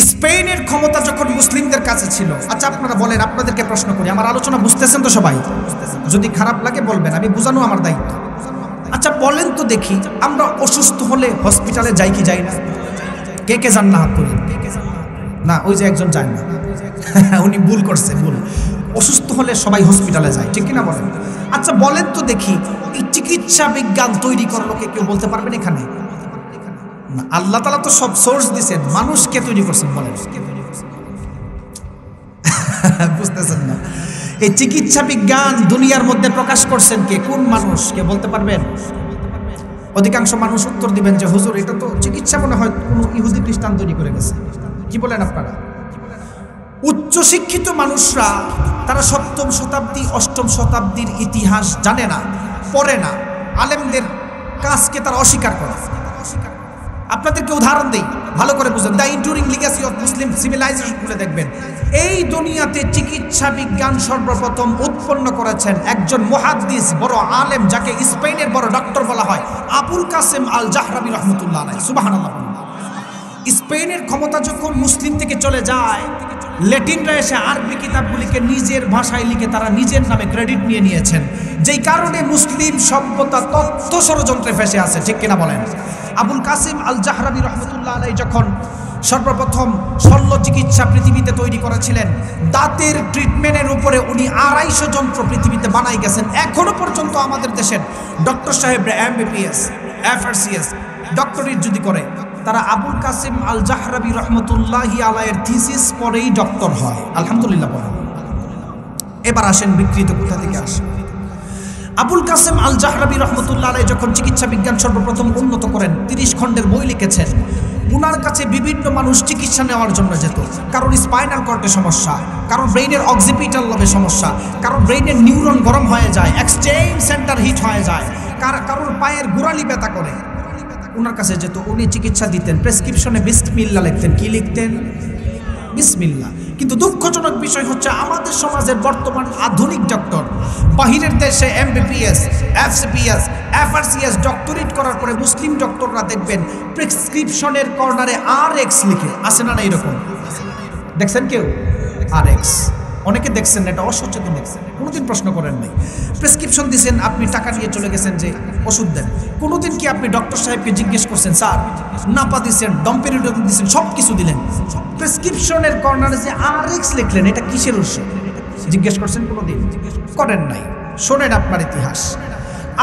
স্পেনের ক্ষমতা যখন মুসলিমদের কাছে ছিল, আচ্ছা আপনারা বলেন, আপনাদেরকে প্রশ্ন করি, আমার আলোচনা বুঝতেছেন তো সবাই? যদি খারাপ লাগে বলবেন, আমি বোঝানো আমার দায়িত্ব। আচ্ছা বলেন তো দেখি, আমরা অসুস্থ হলে হসপিটালে যাই কি যাই না? কে কে যান না হাত তুলেন? না, ওই যে একজন যায় না, উনি ভুল করছে, ভুল। অসুস্থ হলে সবাই হসপিটালে যায়, ঠিক কিনা বলেন? আচ্ছা বলেন তো দেখি, এই চিকিৎসা বিজ্ঞান তৈরি করার লোকে কেউ বলতে পারবেন এখানে? না, আল্লাহ তাআলা তো সব সোর্স দিয়েছেন, মানুষকে তৈরি করছেন, বলেন। বুঝতেছেন না? এই চিকিৎসা বিজ্ঞান দুনিয়ার মধ্যে প্রকাশ করছেন কে? কোন মানুষ? কে বলতে পারবেন? অধিকাংশ মানুষ উত্তর দিবেন যে হুজুর এটা তো চিকিৎসা মনে হয় কোনো ইহুদি খ্রিস্টান তৈরি করে গেছে। কি বলেন আপনারা? উচ্চ শিক্ষিত মানুষরা তারা সপ্তম শতাব্দী অষ্টম শতাব্দীর ইতিহাস জানে না, পড়ে না, আলেমদের কাজকে তারা অস্বীকার করে। আপনাদেরকে উদাহরণ দেই, ভালো করে বুঝুন। The enduring legacy of Muslim civilisation খুলে দেখবেন, এই দুনিয়াতে চিকিৎসা বিজ্ঞান সর্বপ্রথম উৎপন্ন করেছেন একজন মুহাদ্দিস, বড় আলেম, যাকে স্পেনের বড় ডক্টর বলা হয়, আবুল কাসেম আল জাহরাবি রহমতুল্লাহ আলাইহি। সুবহানাল্লাহ। স্পেনের ক্ষমতা যখন মুসলিম থেকে চলে যায়, ল্যাটিনরা এসে আরবি কিতাবগুলিকে নিজের ভাষায় লিখে তারা নিজের নামে ক্রেডিট নিয়ে নিয়েছেন, যেই কারণে মুসলিম সভ্যতা তথ্য ষড়যন্ত্রে ফেসে আছে, ঠিক কিনা বলেন? আবুল কাসেম আল জাহরাবি রহমতুল্লাহ আলাইহি যখন সর্বপ্রথম শল্য চিকিৎসা পৃথিবীতে তৈরি করেছিলেন, দাঁতের ট্রিটমেন্টের উপরে উনি 250 যন্ত্র পৃথিবীতে বানাই গেছেন। এখনো পর্যন্ত আমাদের দেশের ডক্টর সাহেব MBBS FRCS ডক্টরেট যদি করে, তারা আবুল কাসেম আল জাহরাবি রহমতুল্লাহি আলাইহির থিসিস পরেই ডক্টর হয়। আলহামদুলিল্লাহ বলেন। এবার আসেন বিকৃত কোথা থেকে আসে। আবুল কাসেম আল জাহরাবি রহমতুল্লাহ আলাইহি যখন চিকিৎসা বিজ্ঞান সর্বপ্রথম উন্নত করেন, 30 খণ্ডের বই লিখেছেন। উনার কাছে বিভিন্ন মানুষ চিকিৎসা নেওয়ার জন্য যেত, কারণ স্পাইনাল কর্ডে সমস্যা, কারণ ব্রেইনের অক্সিপিটাল লবে সমস্যা, কারণ ব্রেইনের নিউরন গরম হয়ে যায়, এক্সচেঞ্জ সেন্টার হিট হয়ে যায়, কারোর পায়ের গোড়ালি ব্যথা করে, উনার কাছে যেত, উনি চিকিৎসা দিতেন। প্রেসক্রিপশনে বিসমিল্লাহ লিখতেন। কি লিখতেন? বিসমিল্লাহ। কিন্তু দুঃখজনক বিষয় হচ্ছে আমাদের সমাজের বর্তমান আধুনিক ডক্টর, বাহিরের দেশে MBBS FCPS FRCS ডক্টরেট করার পরে মুসলিম ডক্টররা দেখবেন প্রেসক্রিপশনের কর্নারে RX লিখে, আছে না? এরকম দেখছেন কেউ? RX অনেকে দেখছেন, এটা অসচেতন দেখছেন, কোনোদিন প্রশ্ন করেন নাই। প্রেসক্রিপশন দিয়েছেন, আপনি টাকা নিয়ে চলে গেছেন যে ওষুধ দেন। কোনোদিন কি আপনি ডক্টর সাহেবকে জিজ্ঞেস করছেন, স্যার নাপা দিচ্ছেন, ডম্পেরিডন দিচ্ছেন, সব কিছু দিলেন, প্রেসক্রিপশনের কর্নারে যে RX লিখলেন, এটা কিসের ওষুধ জিজ্ঞেস করছেন? কোনোদিন করেন নাই। শোনেন আপনার ইতিহাস।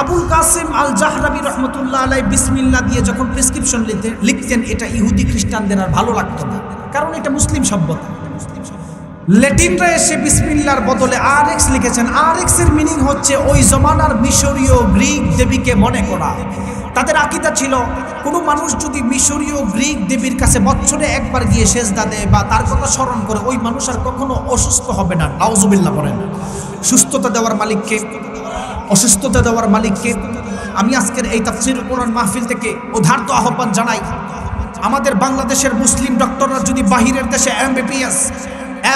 আবুল কাসেম আল জাহরাবি রহমতুল্লাহ আলাইহি বিসমিল্লাহ দিয়ে যখন প্রেসক্রিপশন লিখতেন, এটা ইহুদি খ্রিস্টানদের আর ভালো লাগতো না, কারণ এটা মুসলিম সভ্যতা। ল্যাটিনরা এসে বিসমিল্লার বদলে RX লিখেছেন। RX এর মিনিং হচ্ছে ওই জমানার মিশরীয় গ্রিক দেবীকে মনে করা। তাদের আকীদা ছিল, কোনো মানুষ যদি মিশরীয় গ্রিক দেবীর কাছে বছরে একবার গিয়ে সেজদা দেয় বা তার কথা স্মরণ করে, ওই মানুষ আর কখনো অসুস্থ হবে না। নাউজুবিল্লাহ বলেন। সুস্থতা দেওয়ার মালিককে, অসুস্থতা দেওয়ার মালিককে। আমি আজকের এই তাফসীরুল কোরআন মাহফিল থেকে উদারত আহ্বান জানাই, আমাদের বাংলাদেশের মুসলিম ডক্টররা যদি বাহিরের দেশে MBBS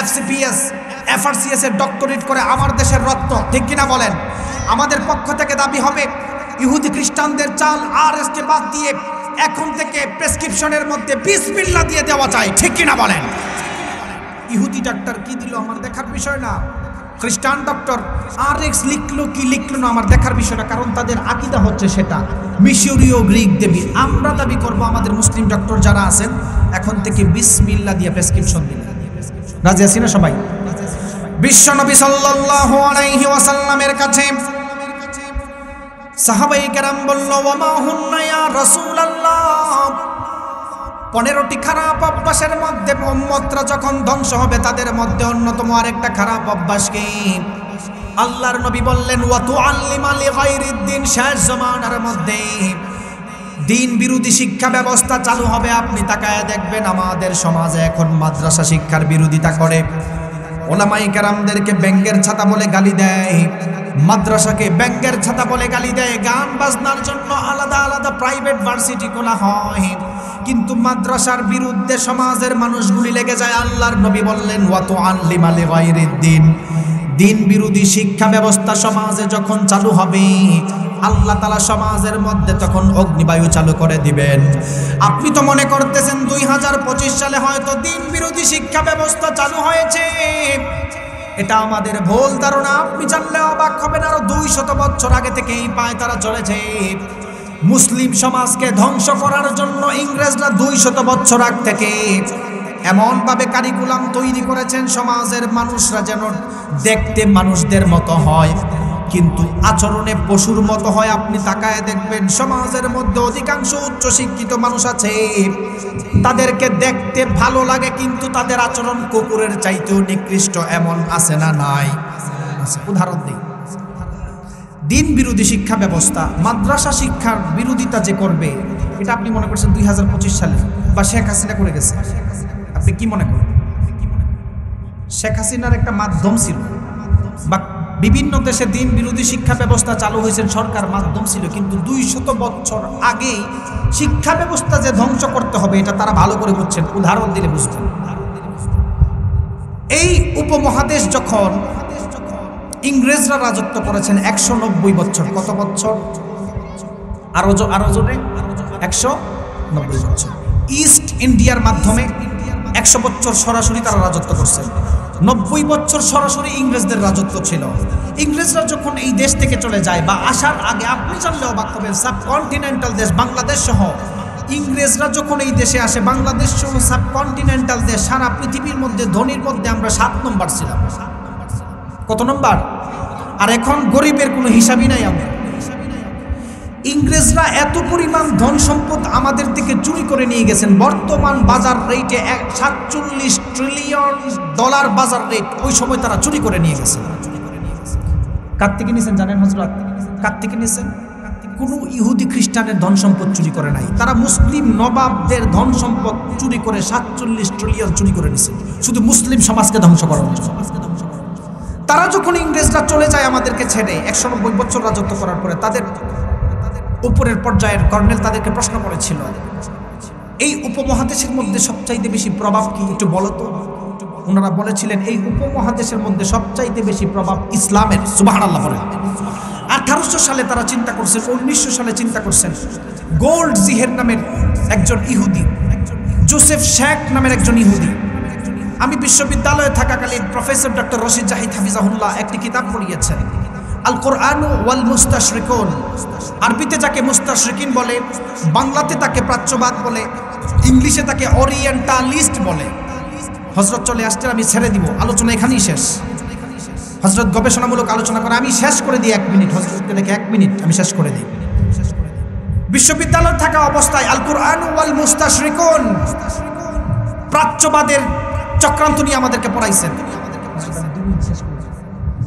FCPS FRCS এর ডক্টরেট করে, আমার দেশের রত্ন, ঠিক কিনা বলেন? আমাদের পক্ষ থেকে দাবি হবে, ইহুদি খ্রিস্টানদের চাল RX কে বাদ দিয়ে এখন থেকে প্রেসক্রিপশনের মধ্যে বিসমিল্লাহ দিয়ে দেওয়া চাই, ঠিক কিনা বলেন? ইহুদি ডাক্তার কি দিল আমার দেখার বিষয় না, খ্রিস্টান ডক্টর RX লিখলো কি লিখলো না আমার দেখার বিষয় না, কারণ তাদের আকীদা হচ্ছে সেটা মিশরীয় গ্রিক দেবী। আমরা দাবি করব আমাদের মুসলিম ডক্টর যারা আছেন, এখন থেকে বিসমিল্লাহ দিয়ে প্রেসক্রিপশন দিন। রাজি আছি না সবাই? বিশ্বনবী সাল্লাল্লাহু আলাইহি ওয়াসাল্লামের কাছে সাহাবায়ে কেরাম বলল, ওয়া মা হুন্না ইয়া রাসূলুল্লাহ, 15টি খারাপ অভ্যাসের মধ্যে উম্মতরা যখন ধ্বংস হবে, তাদের মধ্যে অন্যতম আরেকটা খারাপ অভ্যাস কি? আল্লাহর নবী বললেন, ওয়া তুআল্লিমা লিগাইরিদ দ্বীন, শেষ জামানার মধ্যে দিন বিরোধী শিক্ষা ব্যবস্থা চালু হবে। আপনি তাকায় দেখবেন আমাদের সমাজে এখন মাদ্রাসা শিক্ষার বিরোধিতা করে, ওলামায়ে কেরামদেরকে ব্যাংকের ছাতা বলে গালি দেয়, মাদ্রাসাকে ব্যাংকের ছাতা বলে গালি দেয়, গান বাজনার জন্য আলাদা আলাদা প্রাইভেট ভার্সিটি খোলা হয়, কিন্তু মাদ্রাসার বিরুদ্ধে সমাজের মানুষগুলি লেগে যায়। আল্লাহর নবী বললেন ওয়া তুআল্লিমা লিগাইরিদ্দিন, দিন বিরোধী শিক্ষা ব্যবস্থা সমাজে যখন চালু হবে আল্লাহ তাআলা সমাজের মধ্যে তখন অগ্নিবায়ু চালু করে দিবেন। আপনি তো মনে করতেছেন 2025 সালে হয়তো দিন বিরোধী শিক্ষা ব্যবস্থা চালু হয়েছে, এটা আমাদের ভুল ধারণা। আপনি জানলে অবাক হবেন, আরো 200 বছর আগে থেকে এই পায় তারা চলেছে। মুসলিম সমাজকে ধ্বংস করার জন্য ইংরেজরা 200 বছর আগ থেকে এমনভাবে কারিকুলাম তৈরি করেছেন সমাজের মানুষরা যেন দেখতে মানুষদের মতো হয় কিন্তু আচরণে পশুর মতো হয়। আপনি তাকায় দেখবেন সমাজের মধ্যে অধিকাংশ উচ্চ শিক্ষিত মানুষ আছে, তাদেরকে দেখতে ভালো লাগে কিন্তু তাদের আচরণ কুকুরের চাইতেও নিকৃষ্ট, এমন আছে না নাই? উদাহরণ দিই, দিন বিরোধী শিক্ষা ব্যবস্থা, মাদ্রাসা শিক্ষার বিরোধিতা যে করবে, এটা আপনি মনে করছেন 2025 সালে বা শেখ হাসিনা করে গেছে? আপনি কি মনে করেন? শেখ হাসিনার একটা মাধ্যম ছিল বা বিভিন্ন দেশে দিন বিরোধী শিক্ষা ব্যবস্থা চালু হয়েছে, সরকার মাধ্যম ছিল, কিন্তু 200 বছর আগে শিক্ষা ব্যবস্থা যে ধ্বংস করতে হবে এটা তারা ভালো করে বুঝছেন। উদাহরণ দিলে বুঝতেন, এই উপমহাদেশ যখন ইংরেজরা রাজত্ব করেছেন 190 বছর, কত বছর? আরো জোরে 190 বছর। ইস্ট ইন্ডিয়ার মাধ্যমে 100 বছর সরাসরি তারা রাজত্ব করছে, 90 বছর সরাসরি ইংরেজদের রাজত্ব ছিল। ইংরেজরা যখন এই দেশ থেকে চলে যায় বা আসার আগে আপনি জানলে অবাক হবেন, সাবকন্টিনেন্টাল দেশ বাংলাদেশ সহ ইংরেজরা যখন এই দেশে আসে, বাংলাদেশ সহ সাবকন্টিনেন্টাল দেশ সারা পৃথিবীর মধ্যে ধনীর মধ্যে আমরা 7 নম্বর ছিলাম। কত নম্বর? আর এখন গরিবের কোনো হিসাবই নাই। আমরা ইংরেজরা এত পরিমাণ ধন সম্পদ আমাদের থেকে চুরি করে নিয়ে গেছেন, বর্তমান বাজার রেটে 47 ট্রিলিয়ন ডলার বাজার রেট, ওই সময় তারা চুরি করে নিয়ে গেছেন। কার থেকে নিয়েছেন জানেন হযরত? কার থেকে নিয়েছেন? কোনো ইহুদি খ্রিস্টানের ধন সম্পদ চুরি করে নাই, তারা মুসলিম নবাবদের ধন সম্পদ চুরি করে 47 ট্রিলিয়ন চুরি করে নিয়েছে, শুধু মুসলিম সমাজকে ধ্বংস করার জন্য। তারা যখন ইংরেজরা চলে যায় আমাদেরকে ছেড়ে 190 বছর রাজত্ব করার পরে, তাদের উপরের পর্যায়ের কর্নেল তাদেরকে প্রশ্ন করেছিল, এই উপমহাদেশের মধ্যে সবচাইতে বেশি প্রভাব কি একটু বলো তো? ওনারা বলেছিলেন এই উপমহাদেশের মধ্যে সবচাইতে বেশি প্রভাব ইসলামের। সুবহানাল্লাহ বলেন। 1800 সালে তারা চিন্তা করছেন, 1900 সালে চিন্তা করছেন, গোল্ড জিহের নামের একজন ইহুদি, জোসেফ শেখ নামের একজন ইহুদি, আমি বিশ্ববিদ্যালয়ে থাকাকালীন প্রফেসর ডক্টর রশিদ জাহিদ হাফিজাহুল্লাহ একটি কিতাব পড়িয়েছেন, আল কোরআন ওয়াল মুস্তাশরিকুন। আরবিতে যাকে মুস্তাশরিকিন বলে, বাংলাতে তাকে প্রাচ্যবাদ বলে, ইংলিশে তাকে ওরিয়েন্টালিস্ট বলে। হযরত চলে আসছেন, আমি ছেড়ে দিব, আলোচনা এখানেই শেষ। হযরত গবেষণামূলক আলোচনা করে আমি শেষ করে দিই 1 মিনিট, হযরতকে দেখে 1 মিনিট আমি শেষ করে দিই। বিশ্ববিদ্যালয়ে থাকা অবস্থায় আল কোরআন ওয়াল মুস্তাশরিকুন প্রাচ্যবাদের চক্রান্ত নিয়ে আমাদেরকে পড়াইছেন।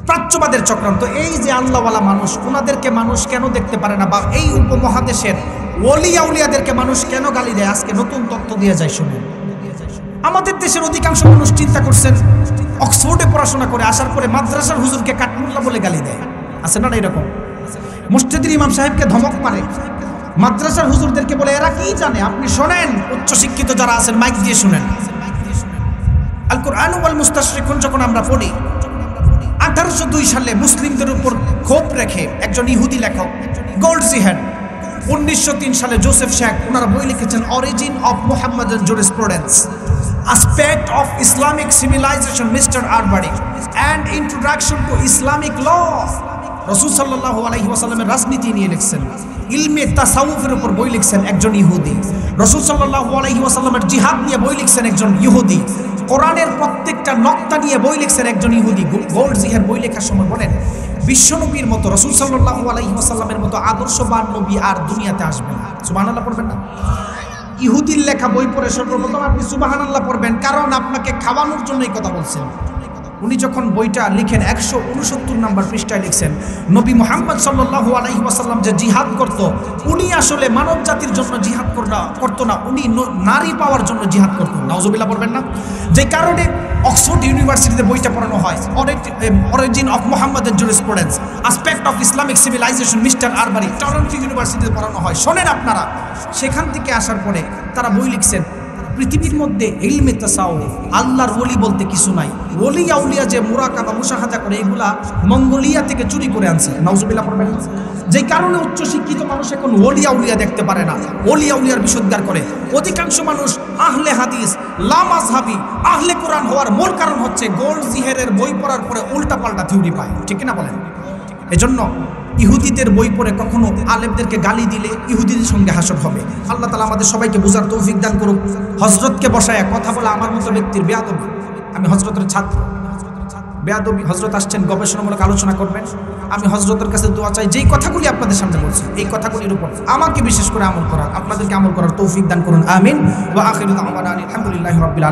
প্রাচ্যবাদের চক্রান্ত, এই যে আল্লাহওয়ালা মানুষ, ওনাদেরকে মানুষ কেন দেখতে পারে না, বা এই উপমহাদেশের ওলিয়া উলিয়াদেরকে মানুষ কেন গালি দেয়, আজকে নতুন তথ্য দিয়ে যায় শুনুন। আমাদের দেশের অধিকাংশ মানুষ চিন্তা করছেন, অক্সফোর্ডে পড়াশোনা করে আসার পরে মাদ্রাসার হুজুরকে কাঠমুল্লা বলে গালি দেয়, আছে না এরকম? মসজিদের ইমাম সাহেবকে ধমক মারে, মাদ্রাসার হুজুরদেরকে বলে এরা কি জানে। আপনি শোনেন, উচ্চশিক্ষিত যারা আছেন মাইক দিয়ে শুনেন। আল কোরআন ওয়াল মুস্তাশরিকুন যখন আমরা পড়ি, 1802 সালে মুসলিমদের উপর ক্ষোভ রেখে একজন ইহুদি লেখক গোল্ড জিহেড, 1903 সালে জোসেফ শেখ, ওনারা বই লিখেছেন origin of Muhammadan jurisprudence, aspect of Islamic civilisation Mr Arberry and introduction to Islamic law. রাসূল সাল্লাল্লাহু আলাইহি ওয়াসাল্লামের রাজনীতি নিয়ে লিখছেন, ইলমে তাসাউফের উপর বই লিখছেন একজন ইহুদি, রাসূল সাল্লাল্লাহু আলাইহি ওয়াসাল্লামের জিহাদ নিয়ে বই লিখছেন একজন ইহুদি, কোরআনের প্রত্যেকটা নকতা নিয়ে বই লিখছেন একজন ইহুদি। গোল্ড জিহের বই লেখার সময় বলেন, বিশ্বনবীর মতো, রাসূল সাল্লাল্লাহু আলাইহি ওয়াসাল্লামের মতো আদর্শবান নবী আর দুনিয়াতে আসবে না। সুবহানাল্লাহ পড়বেন না? ইহুদির লেখা বই পড়ে সর্বপ্রথম আপনি সুবহানাল্লাহ পড়বেন, কারণ আপনাকে খাওয়ানোর জন্য এই কথা বলছেন। উনি যখন বইটা লিখেন 169 নম্বর পৃষ্ঠায় লিখছেন, নবী মুহাম্মদ সাল্লাল্লাহু আলাইহি ওয়াসাল্লাম যে জিহাদ করত, উনি আসলে মানব জাতির জন্য জিহাদ করতো না, উনি নারী পাওয়ার জন্য জিহাদ করতো। নাউজুবিল্লাহ পড়বেন না? যে কারণে অক্সফোর্ড ইউনিভার্সিটিতে বইটা পড়ানো হয়, অরিজিন অফ মুহাম্মাদের jurisprudence, aspect of Islamic civilisation, Mr Arberry, Toronto ইউনিভার্সিটিতে পড়ানো হয়। শোনেন আপনারা, সেখান থেকে আসার পরে তারা বই লিখছেন, পৃথিবীর মধ্যে ইলমে তাসাউফ, আল্লাহর ওলি বলতে কিছু নাই। ওলি আউলিয়া যে মুরাকাবা মুশাহাদা করে, এগুলা মঙ্গোলিয়া থেকে চুরি করে আনছে। নাউজুবিল্লাহ পড়বেন না? যে কারণে উচ্চশিক্ষিত মানুষ এখন ওলি আউলিয়া দেখতে পারে না, ওলি আউলিয়ার বিশুদ্ধার করে। অধিকাংশ মানুষ আহলে হাদিস, লা মাযহাবি, আহলে কোরআন হওয়ার মূল কারণ হচ্ছে গোল্ড জিহেরের বই পড়ার পরে উল্টাপাল্টা থিওরি পায়। ঠিক কিনা বলেন? এজন্য ইহুদিদের বই পড়ে কখনো আলেমদেরকে গালি দিলে ইহুদিদের সঙ্গে হাসর হবে। আল্লাহ তাআলা আমাদের সবাইকে বুঝার তৌফিক দান করুক। হযরতকে বসায় কথা বলা আমার মতো ব্যক্তির বেয়াদবি। আমি হযরতের ছাত্র, বেয়াদবি। হযরত আসছেন গবেষণামূলক আলোচনা করবেন, আমি হযরতের কাছে দোয়া চাই, যেই কথাগুলি আপনাদের সামনে বলছি এই কথাগুলির উপর আমাকে বিশেষ করে আমল করার, আপনাদেরকে আমল করার তৌফিক দান করুন। আমিন। ওয়া আখিরু দাওয়ানা আলহামদুলিল্লাহি রাব্বিল আলামিন।